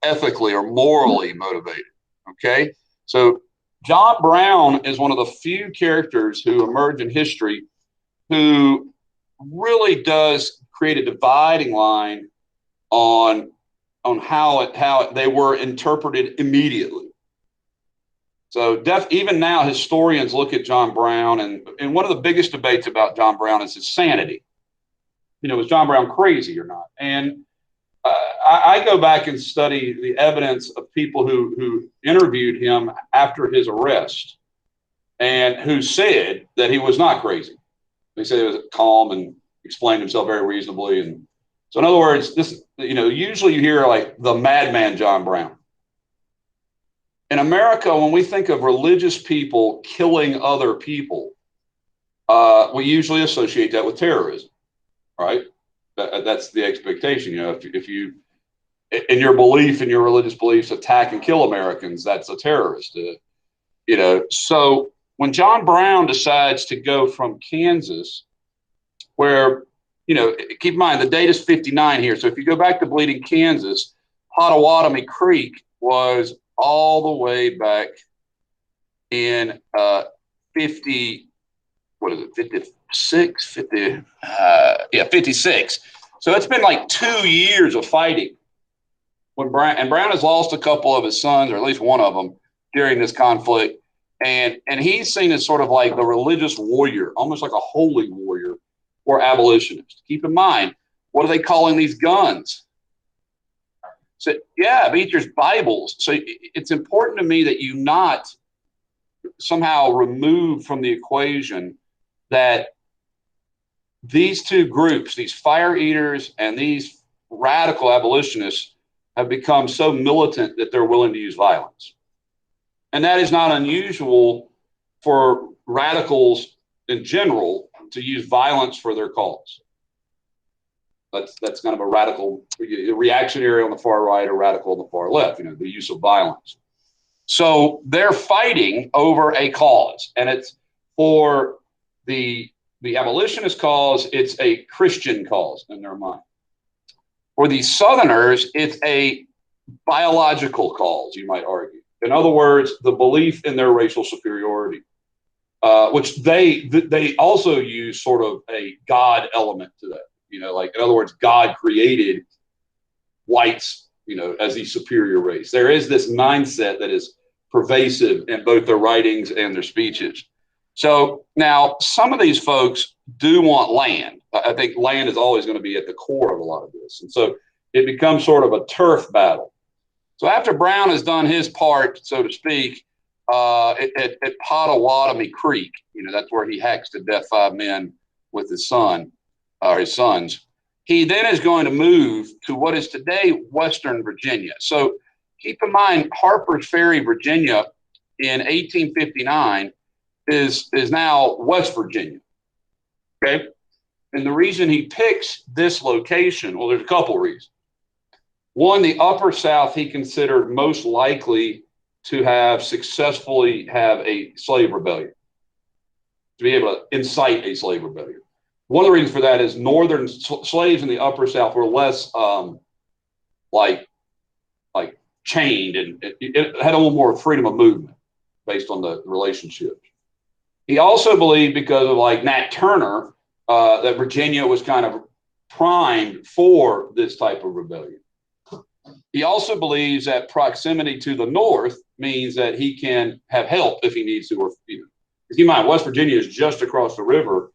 ethically or morally motivated. Okay. So John Brown is one of the few characters who emerge in history who really does create a dividing line on how they were interpreted immediately. So even now, historians look at John Brown, and one of the biggest debates about John Brown is his sanity. Was John Brown crazy or not? And I go back and study the evidence of people who interviewed him after his arrest and who said that he was not crazy. They said he was calm and explained himself very reasonably. And so, in other words, usually you hear like the madman John Brown. In America, when we think of religious people killing other people, we usually associate that with terrorism, right? That's the expectation. If you, in your belief, in your religious beliefs, attack and kill Americans, that's a terrorist. So when John Brown decides to go from Kansas, where, keep in mind the date is 59 here. So if you go back to Bleeding, Kansas, Pottawatomie Creek was all the way back in 56, 56. So it's been like 2 years of fighting. Brown has lost a couple of his sons, or at least one of them, during this conflict. And he's seen as sort of like the religious warrior, almost like a holy warrior for abolitionists. Keep in mind, what are they calling these guns? So, there's Bibles. So it's important to me that you not somehow remove from the equation that these two groups, these fire eaters and these radical abolitionists, have become so militant that they're willing to use violence. And that is not unusual for radicals in general to use violence for their cause. That's kind of a radical, reactionary on the far right or radical on the far left, the use of violence. So they're fighting over a cause, and it's for the abolitionist cause, it's a Christian cause in their mind. For the Southerners, it's a biological cause, you might argue. In other words, the belief in their racial superiority, which they also use sort of a God element to that. Like, in other words, God created whites, as the superior race. There is this mindset that is pervasive in both their writings and their speeches. So now some of these folks do want land. I think land is always going to be at the core of a lot of this. And so it becomes sort of a turf battle. So after Brown has done his part, so to speak, at Pottawatomie Creek, that's where he hacks to death 5 men with his son, or his sons. He then is going to move to what is today Western Virginia. So keep in mind, Harper's Ferry, Virginia, in 1859 is now West Virginia. Okay, and the reason he picks this location, well, there's a couple reasons. One, the Upper South he considered most likely to have successfully have a slave rebellion, to be able to incite a slave rebellion. One of the reasons for that is northern slaves in the Upper South were less like chained, and it had a little more freedom of movement based on the relationships. He also believed, because of like Nat Turner, that Virginia was kind of primed for this type of rebellion. He also believes that proximity to the north means that he can have help if he needs to, or keep in mind, West Virginia is just across the river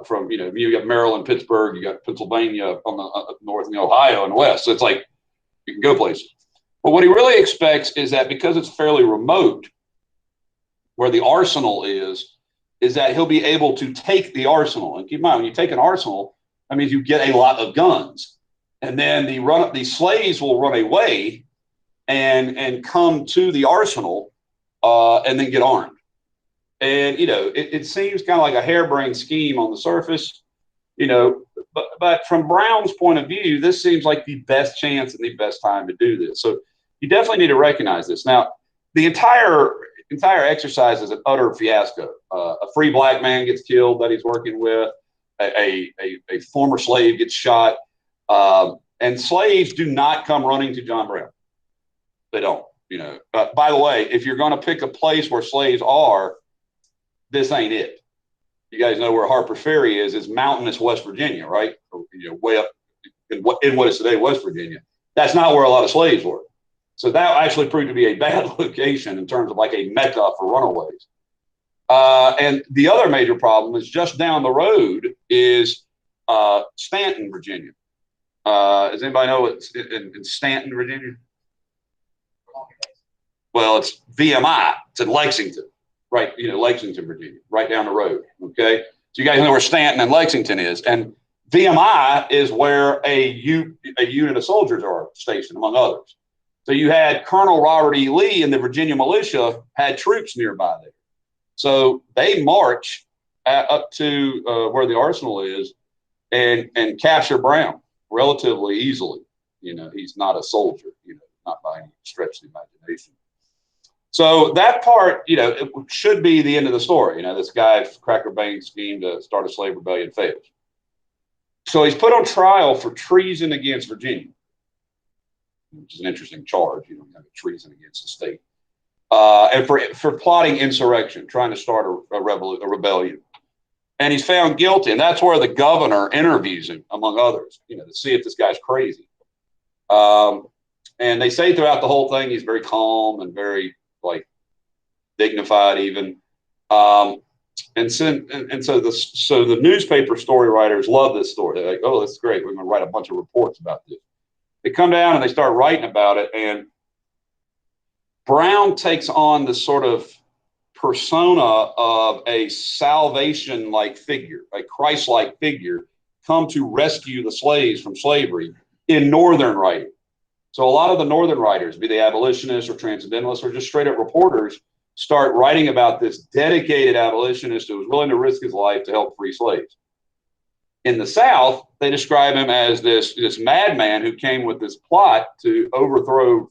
from, you got Maryland, Pittsburgh, you got Pennsylvania on the north, and Ohio and west. So it's like you can go places. But what he really expects is that because it's fairly remote, where the arsenal is that he'll be able to take the arsenal. And keep in mind, when you take an arsenal, that means you get a lot of guns. And then the slaves will run away and come to the arsenal and then get armed. And, it seems kind of like a harebrained scheme on the surface, but from Brown's point of view, this seems like the best chance and the best time to do this. So you definitely need to recognize this. Now, the entire exercise is an utter fiasco. A free black man gets killed that he's working with. A former slave gets shot. And slaves do not come running to John Brown. They don't. You know. By the way, if you're going to pick a place where slaves are, this ain't it. You guys know where Harper's Ferry is. It's mountainous West Virginia, right? Or, you know, way up in what is today West Virginia. That's not where a lot of slaves were. So that actually proved to be a bad location in terms of like a mecca for runaways. And the other major problem is just down the road is Stanton, Virginia. Does anybody know what's in Stanton, Virginia? Well, it's VMI. It's in Lexington, right? You know, Lexington, Virginia, right down the road. Okay. So you guys know where Stanton and Lexington is. And VMI is where a unit of soldiers are stationed, among others. So you had Colonel Robert E. Lee and the Virginia militia had troops nearby there. So they march up to where the arsenal is and capture Brown relatively easily. You know, he's not a soldier, you know, not by any stretch of the imagination. So that part, you know, it should be the end of the story. You know, this guy's Cracker Bane's scheme to start a slave rebellion fails. So he's put on trial for treason against Virginia, which is an interesting charge, you know, treason against the state. And for plotting insurrection, trying to start a rebellion. And he's found guilty. And that's where the governor interviews him, among others, you know, to see if this guy's crazy. And they say throughout the whole thing, he's very calm and very, like, dignified even. And so the newspaper story writers love this story. They're like, oh, that's great. We're going to write a bunch of reports about this. They come down and they start writing about it. And Brown takes on this sort of persona of a salvation-like figure, a Christ-like figure, come to rescue the slaves from slavery in Northern writing. So a lot of the Northern writers, be they abolitionists or transcendentalists or just straight-up reporters, start writing about this dedicated abolitionist who was willing to risk his life to help free slaves. In the South, they describe him as this madman who came with this plot to overthrow,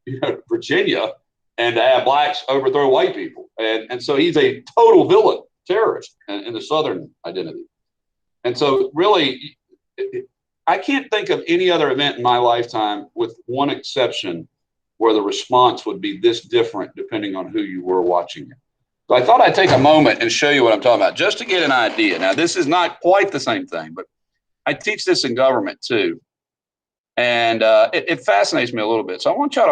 you know, Virginia and to have blacks overthrow white people. And so he's a total villain, terrorist in the Southern identity. And so really, I can't think of any other event in my lifetime, with one exception, where the response would be this different depending on who you were watching it. So I thought I'd take a moment and show you what I'm talking about, just to get an idea. Now, this is not quite the same thing, but I teach this in government too. And it fascinates me a little bit. So I want y'all to